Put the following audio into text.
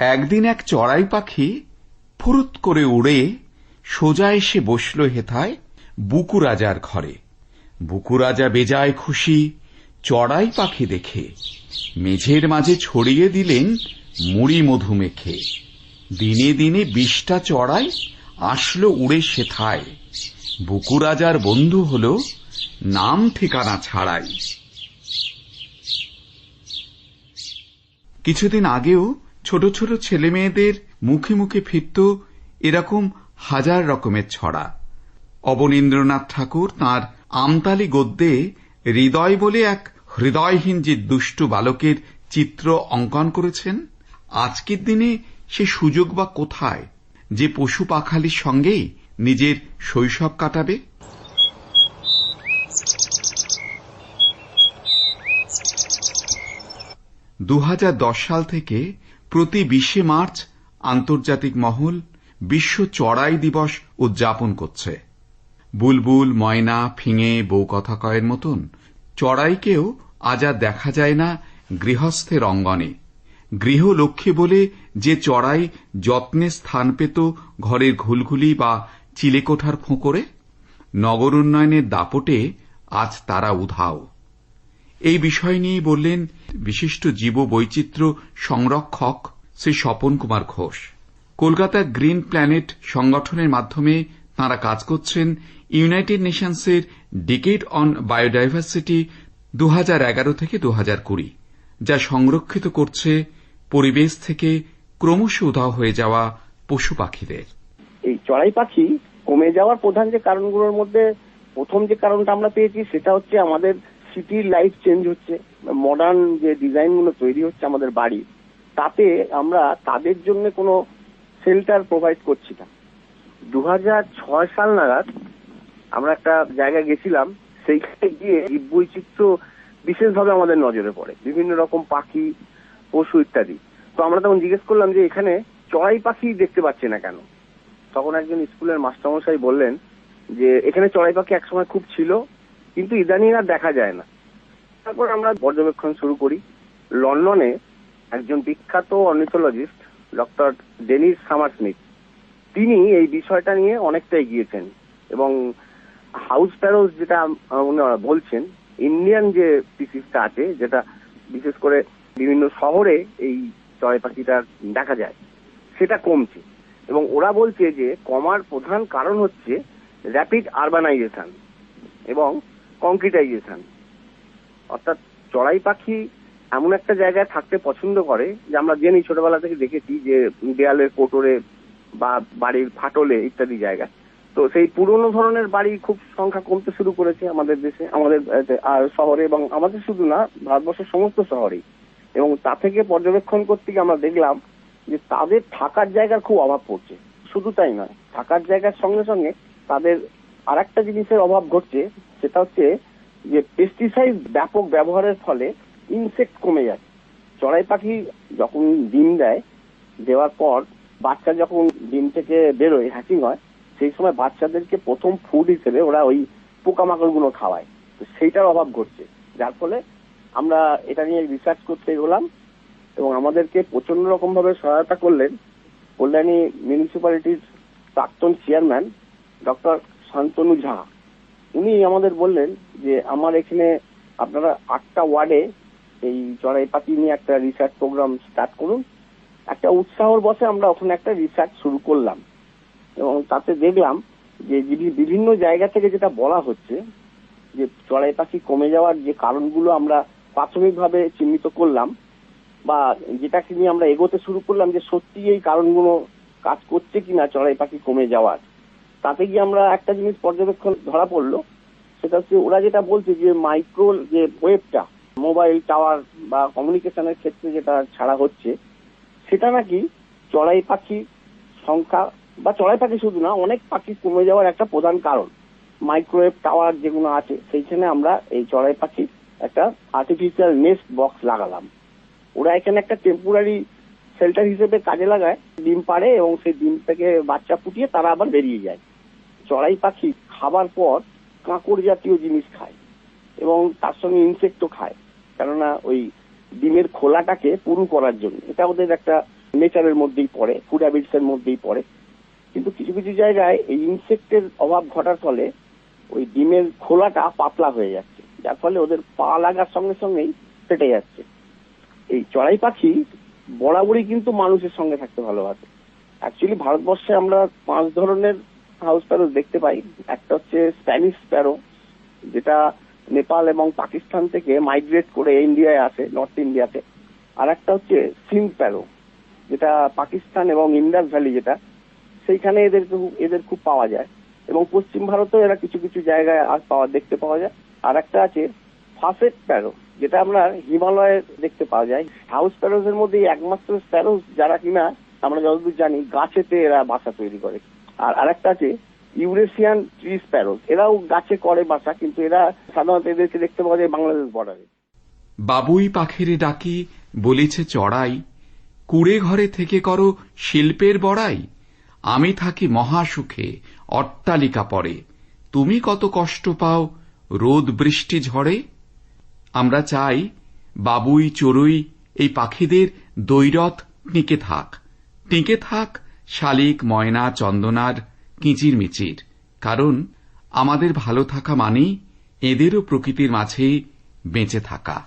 একদিন এক চড়াই পাখি ফুরুত করে উড়ে সোজা এসে বসল হেথায় বুকু রাজার ঘরে। বুকু রাজা বেজায় খুশি চড়াই পাখি দেখে, মেঝের মাঝে ছড়িয়ে দিলেন মুড়ি মধু মেখে। দিনে দিনে 20টা চড়াই আসলো উড়ে সেথায়, বুকু রাজার বন্ধু হল নাম ঠিকানা ছাড়াই। কিছুদিন আগেও ছোট ছোট ছেলে মেয়েদের মুখে মুখে ফিরত এরকম হাজার রকমের ছড়া। অবনীন্দ্রনাথ ঠাকুর তাঁর আমতালি গদ্যে হৃদয় বলে এক হৃদয়হীন যে দুষ্টু বালকের চিত্র অঙ্কন করেছেন। আজকের দিনে সে সুযোগ বা কোথায় যে পশু পাখালির সঙ্গেই নিজের শৈশব কাটাবে। 2010 সাল থেকে প্রতি 20শে মার্চ আন্তর্জাতিক মহল বিশ্ব চড়াই দিবস উদযাপন করছে। বুলবুল, ময়না, ফিঙে, বউ কথা কয়ের মতন চড়াইকেও আজ আর দেখা যায় না গৃহস্থের অঙ্গনে। গৃহলক্ষ্মী বলে যে চড়াই যত্নে স্থান পেত ঘরের ঘুলঘুলি বা চিলেকোঠার ফোঁকরে, নগর উন্নয়নের দাপটে আজ তারা উধাও। এই বিষয় নিয়ে বললেন বিশিষ্ট জীববৈচিত্র্য সংরক্ষক শ্রী স্বপন কুমার ঘোষ। কলকাতার গ্রিন প্ল্যানেট সংগঠনের মাধ্যমে তাঁরা কাজ করছেন ইউনাইটেড নেশনসের ডিকেড অন বায়োডাইভার্সিটি 2011 থেকে 2020, যা সংরক্ষিত করছে পরিবেশ থেকে ক্রমশ উধাও হয়ে যাওয়া পশু পাখিদের। এই চড়াই পাখি কমে যাওয়ার প্রধান যে কারণগুলোর মধ্যে প্রথম যে কারণটা আমরা পেয়েছি সেটা হচ্ছে আমাদের সিটির লাইফ চেঞ্জ হচ্ছে, মডার্ন যে ডিজাইনগুলো তৈরি হচ্ছে আমাদের বাড়ি, তাতে আমরা তাদের জন্য কোনো শেল্টার প্রোভাইড করছি না। 2006 সাল নাগাদ আমরা একটা জায়গায় গেছিলাম, সেইখানে গিয়ে জীববৈচিত্র্য বিশেষভাবে আমাদের নজরে পড়ে, বিভিন্ন রকম পাখি, পশু ইত্যাদি। তো আমরা তখন জিজ্ঞেস করলাম যে এখানে চড়াই পাখি দেখতে পাচ্ছি না কেন। তখন একজন স্কুলের মাস্টারমশাই বললেন যে এখানে চড়াই পাখি একসময় খুব ছিল, কিন্তু ইদানিং আর দেখা যায় না। তারপর আমরা পর্যবেক্ষণ শুরু করি। লন্ডনে একজন বিখ্যাত অর্নিথোলজিস্ট ডক্টর ডেনিস হামারস্মিথ, তিনি এই বিষয়টা নিয়ে অনেকটা এগিয়েছেন এবং হাউস প্যারোজ যেটা বলছেন, ইন্ডিয়ান যে স্পিসিসটা আছে, যেটা বিশেষ করে বিভিন্ন শহরে এই চড়াই পাখিটা দেখা যায়, সেটা কমছে। এবং ওরা বলছে যে কমার প্রধান কারণ হচ্ছে র্যাপিড আরবানাইজেশন এবং কংক্রিটাইজেশন। অর্থাৎ চড়াই পাখি এমন একটা জায়গায় থাকতে পছন্দ করে যে আমরা জানি, ছোটবেলা থেকে দেখেছি যে দেয়ালের কোটরে বা বাড়ির ফাটলে ইত্যাদি জায়গায়। তো সেই পুরনো ধরনের বাড়ি খুব সংখ্যা কমতে শুরু করেছে আমাদের দেশে, আমাদের শহরে, এবং আমাদের শুধু না, ভারতবর্ষের সমস্ত শহরেই। এবং তা থেকে পর্যবেক্ষণ করতে গিয়ে আমরা দেখলাম যে তাদের থাকার জায়গার খুব অভাব পড়ছে। শুধু তাই নয়, থাকার জায়গার সঙ্গে সঙ্গে তাদের আর একটা জিনিসের অভাব ঘটছে, সেটা হচ্ছে যে পেস্টিসাইড ব্যাপক ব্যবহারের ফলে ইনসেক্ট কমে যাচ্ছে। চড়াই পাখি যখন ডিম দেয়, দেওয়ার পর বাচ্চা যখন ডিম থেকে বেরোয়, হ্যাচিং হয়, সেই সময় বাচ্চাদেরকে প্রথম ফুড হিসেবে ওরা ওই পোকামাকড় গুলো খাওয়ায়। তো সেইটার অভাব ঘটছে, যার ফলে আমরা এটা নিয়ে রিসার্চ করতে গেলাম এবং আমাদেরকে প্রচন্ড রকম ভাবে সহায়তা করলেন কল্যাণী মিউনিসিপ্যালিটির প্রাক্তন চেয়ারম্যান ডক্টর শান্তনু ঝা। উনি আমাদের বললেন যে আমার এখানে আপনারা 8টা ওয়ার্ডে এই চড়াই পাখি নিয়ে একটা রিসার্চ প্রোগ্রাম স্টার্ট করুন। একটা উৎসাহর বসে আমরা ওখানে একটা রিসার্চ শুরু করলাম এবং তাতে দেখলাম যে বিভিন্ন জায়গা থেকে যেটা বলা হচ্ছে যে চড়াই পাখি কমে যাওয়ার যে কারণগুলো আমরা প্রাথমিকভাবে চিহ্নিত করলাম বা যেটাকে নিয়ে আমরা এগোতে শুরু করলাম, যে সত্যি এই কারণগুলো কাজ করছে কিনা চড়াই পাখি কমে যাওয়ার, তাতে গিয়ে আমরা একটা জিনিস পর্যবেক্ষণ ধরা পড়লো। সেটা হচ্ছে ওরা যেটা বলছে যে মাইক্রো যে ওয়েভটা মোবাইল টাওয়ার বা কমিউনিকেশনের ক্ষেত্রে যেটা ছাড়া হচ্ছে, সেটা নাকি চড়াই পাখি সংখ্যা বা চড়াই পাখি শুধু না, অনেক পাখি কমে যাওয়ার একটা প্রধান কারণ। মাইক্রোওয়েভ টাওয়ার যেগুলো আছে, সেইখানে আমরা এই চড়াই পাখি একটা আর্টিফিশিয়াল নেস্ট বক্স লাগালাম। ওরা এখানে একটা টেম্পোরারি শেল্টার হিসেবে কাজে লাগায়, ডিম পাড়ে এবং সেই ডিম থেকে বাচ্চা ফুটিয়ে তারা আবার বেরিয়ে যায়। চড়াই পাখি খাবার পর কাঁকড় জাতীয় জিনিস খায় এবং তার সঙ্গে ইনসেক্টও খায়, কেননা ওই ডিমের খোলাটাকে পুরু করার জন্য। এটা ওদের একটা নেচারের মধ্যেই পড়ে, ফুড হ্যাবিটস এর মধ্যেই পড়ে। কিন্তু কিছু কিছু জায়গায় এই ইনসেক্টের অভাব ঘটার ফলে ওই ডিমের খোলাটা পাতলা হয়ে যাচ্ছে, যার ফলে ওদের পা লাগার সঙ্গে সঙ্গেই ফেটে যাচ্ছে। এই চড়াই পাখি বরাবরই কিন্তু মানুষের সঙ্গে থাকতে ভালোবাসে। অ্যাকচুয়ালি ভারতবর্ষে আমরা 5 ধরনের হাউস প্যারো দেখতে পাই। একটা হচ্ছে স্প্যানিশ স্প্যারো, যেটা নেপাল এবং পাকিস্তান থেকে মাইগ্রেট করে ইন্ডিয়ায় আসে, নর্থ ইন্ডিয়াতে। আর একটা হচ্ছে সিং প্যারো, যেটা পাকিস্তান এবং ইন্ডাস ভ্যালি, যেটা সেইখানে এদের খুব পাওয়া যায়, এবং পশ্চিম ভারতেও এরা কিছু কিছু জায়গায় দেখতে পাওয়া যায়। আর একটা আছে ফাসেট প্যারো, যেটা আমরা হিমালয়ে দেখতে পাওয়া যায়। হাউস প্যারোস এর মধ্যে একমাত্র স্প্যারোস যারা কিনা আমরা যতদূর জানি গাছেতে এরা বাসা তৈরি করে। আর আরেকটা আছে ইউরেশিয়ান ট্রি স্প্যারোস, এরাও গাছে করে বাসা, কিন্তু এরা সাধারণত এদেরকে দেখতে পাওয়া যায় বাংলাদেশ বর্ডারে। বাবুই পাখিরে ডাকি বলিছে চড়াই, কুড়ে ঘরে থেকে করো শিল্পের বড়াই। আমি থাকি মহাসুখে অট্টালিকা পরে, তুমি কত কষ্ট পাও রোদ বৃষ্টি ঝড়ে। আমরা চাই বাবুই চড়ুই এই পাখিদের দৈরথ টিকে থাক শালিক ময়না চন্দনার কিচির মিচির। কারণ আমাদের ভালো থাকা মানেই এদেরও প্রকৃতির মাঝে বেঁচে থাকা।